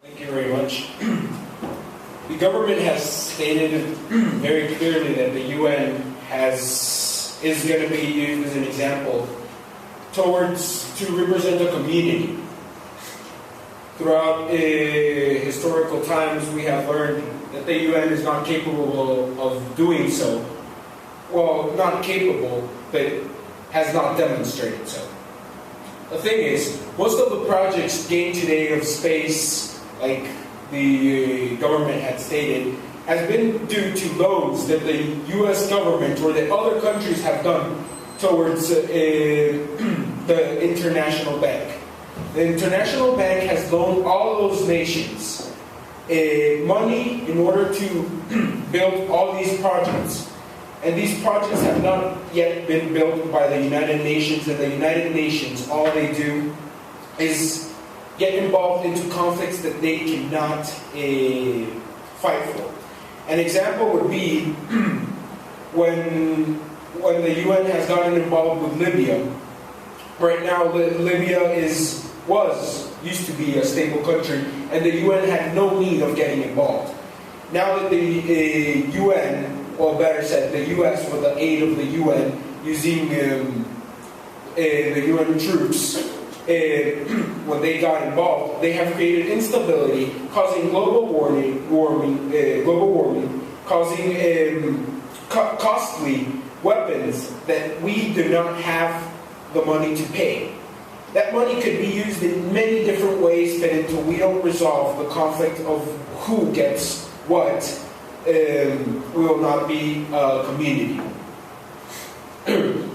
Thank you very much. The government has stated very clearly that the UN is going to be used as an example to represent a community. Throughout historical times, we have learned that the UN is not capable of doing so. Well, not capable, but has not demonstrated so. The thing is, most of the projects gained today of space, like the government had stated, has been due to loans that the US government or the other countries have done towards the International Bank. The International Bank has loaned all those nations money in order to build all these projects. And these projects have not yet been built by the United Nations, and the United Nations, all they do is get involved into conflicts that they cannot fight for. An example would be when the UN has gotten involved with Libya. Right now, Libya used to be a stable country, and the UN had no need of getting involved. Now that the UN, or better said, the US, with the aid of the UN, using the UN troops, when they got involved, they have created instability, causing global warming, causing costly weapons that we do not have the money to pay. That money could be used in many different ways, but until we don't resolve the conflict of who gets what, we will not be a community.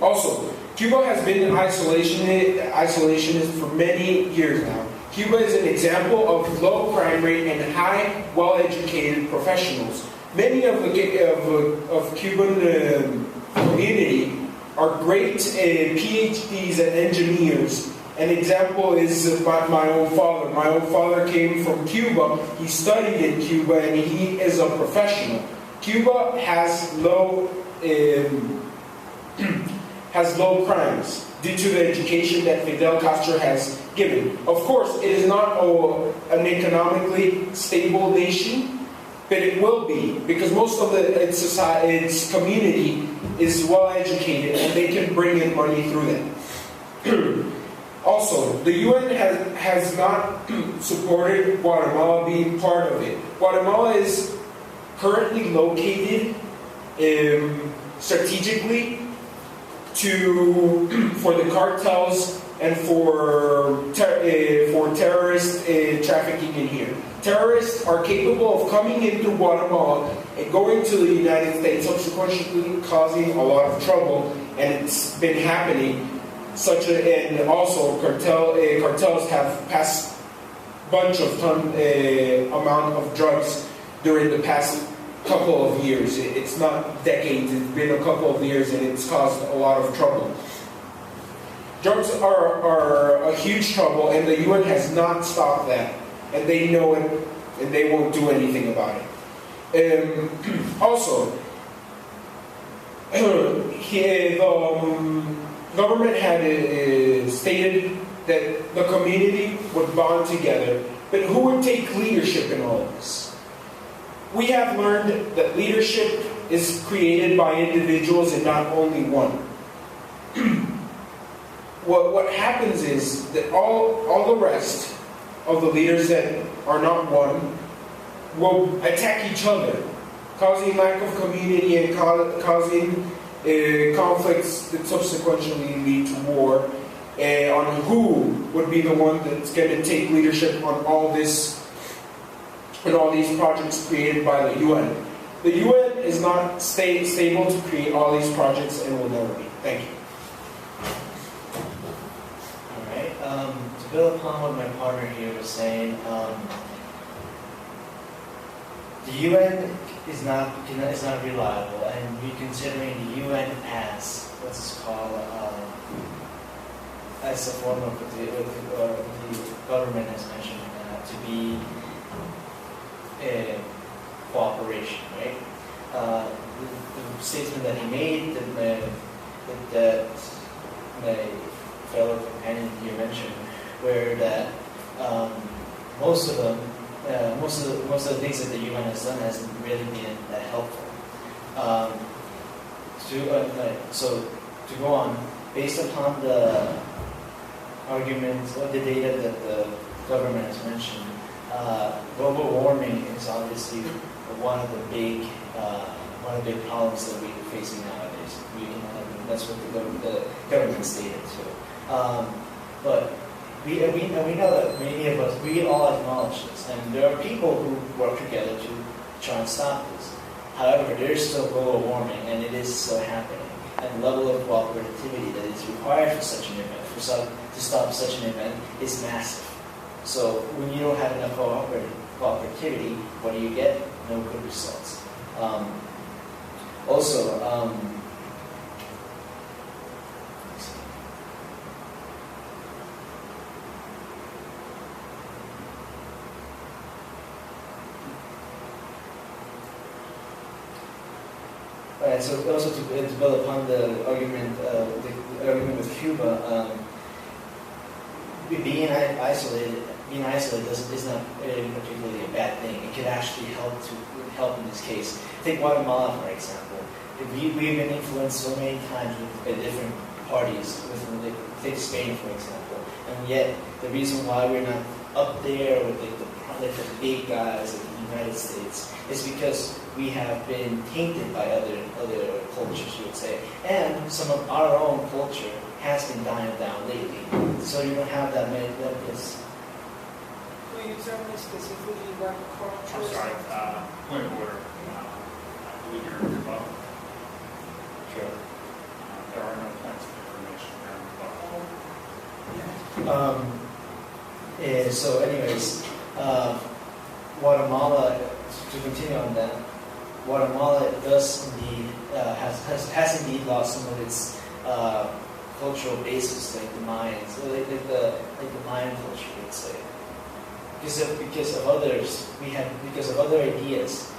Also, Cuba has been isolationist for many years now. Cuba is an example of low crime rate and high, well-educated professionals. Many of Cuban community are great PhDs and engineers. An example is my own father. My own father came from Cuba. He studied in Cuba, and he is a professional. Cuba has low crimes due to the education that Fidel Castro has given. Of course, it is not an economically stable nation, but it will be, because most of its community is well educated, and they can bring in money through them. Also, the UN has not supported Guatemala being part of it. Guatemala is currently located strategically for the cartels and for terrorist trafficking in here. Terrorists are capable of coming into Guatemala and going to the United States, subsequently causing a lot of trouble, and it's been happening. And also cartels have passed bunch of amount of drugs during the past couple of years. It's not decades, it's been a couple of years, and it's caused a lot of trouble. Drugs are a huge trouble, and the UN has not stopped that, and they know it, and they won't do anything about it. Also, the government had stated that the community would bond together, but who would take leadership in all of this? We have learned that leadership is created by individuals and not only one. What happens is that all the rest of the leaders that are not one will attack each other, causing lack of community and causing conflicts that subsequently lead to war, on who would be the one that's going to take leadership on all this and all these projects created by the UN. The UN is not stable to create all these projects, and will never be. Thank you. All right. To build upon what my partner here was saying, the UN is not reliable, and reconsidering the UN as what's called as a form of the government has mentioned to be cooperation, right? The statement that he made that my fellow companion here mentioned, where that most of them most of the things that the UN has done hasn't really been that helpful. So to go on, based upon the arguments or the data that the government has mentioned, global warming is obviously one of the big problems that we're facing nowadays. That's what the government stated too. But we know that many of us, we all acknowledge this, and there are people who work together to try and stop this. However, there is still global warming, and it is still happening. And the level of cooperativity that is required for such an event, to stop such an event, is massive. So when you don't have enough cooperativity, what do you get? No good results. So also to build upon the argument with Cuba, being isolated is not particularly a bad thing. It could actually help in this case. Take Guatemala, for example. We've been influenced so many times with different parties. Take Spain, for example, and yet the reason why we're not up there with the big guys like the United States is because we have been tainted by other cultures, you would say, and some of our own culture has been dying down lately. So you don't have that many. Will you tell me specifically what culture? I'm sorry. Point of order. I believe you're above. Sure. There are no points of information there above. So, anyways, Guatemala. To continue on that, Guatemala does indeed has indeed lost some of its cultural basis, like the Mayans, like the Mayan culture, I would say. Because of other ideas,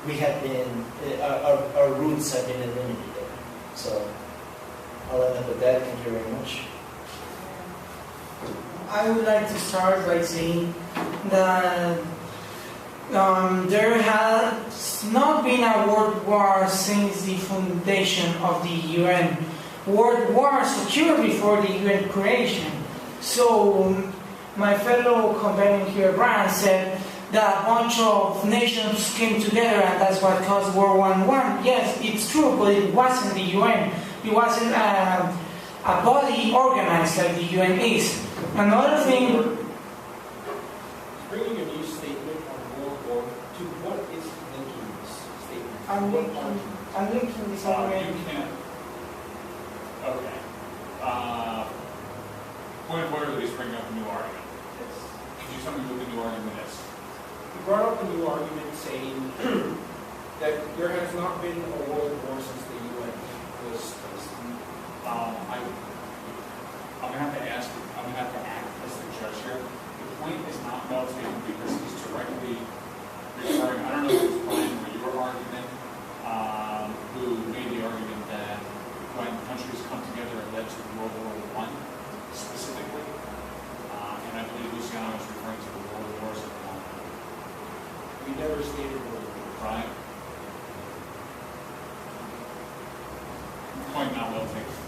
we have been our roots have been eliminated. So I'll end up with that. Thank you very much. I would like to start by saying that there has not been a world war since the foundation of the UN. World wars occurred before the UN creation. So my fellow companion here, Brian, said that a bunch of nations came together and that's what caused World War I. Yes, it's true, but it wasn't the UN. It wasn't a body organized like the UN is. Another thing... Bringing a new statement on World War II, what is linking this statement? I'm linking this argument. You can't. Okay. Point of order, he's bringing up a new argument. Could you tell me what the new argument is? He brought up a new argument saying that there has not been a world war since the UN was placed. I'm going to have to ask, I'm going to have to act as the judge here. The point is not well taken because he's directly referring, I don't know if it was Brian or your argument, who made the argument that when countries come together it led to World War I specifically. And I believe Luciano was referring to the world wars at the moment. We never stated World War. Brian? Point not well taken.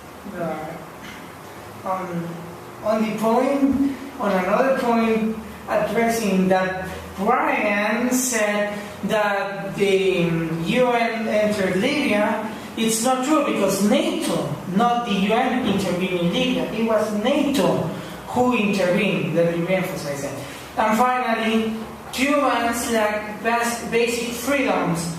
On another point, addressing that Brian said that the UN entered Libya. It's not true because NATO, not the UN, intervened in Libya. It was NATO who intervened. Let me re-emphasize that. And finally, Cubans lack basic freedoms,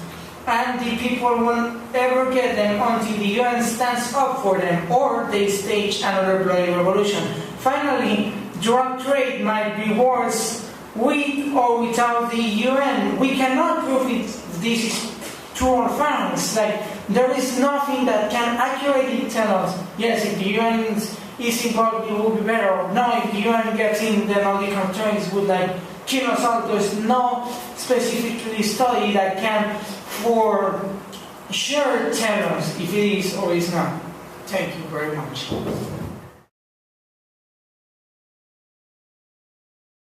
and the people won't ever get them until the UN stands up for them or they stage another bloody revolution. Finally, drug trade might be worse with or without the UN. We cannot prove this is true or false. Like, there is nothing that can accurately tell us, yes, if the UN is involved, it will be better. No, if the UN gets in, then all the countries would kill us all. There's no specifically study that can for sure tell us if it is or is not. Thank you very much.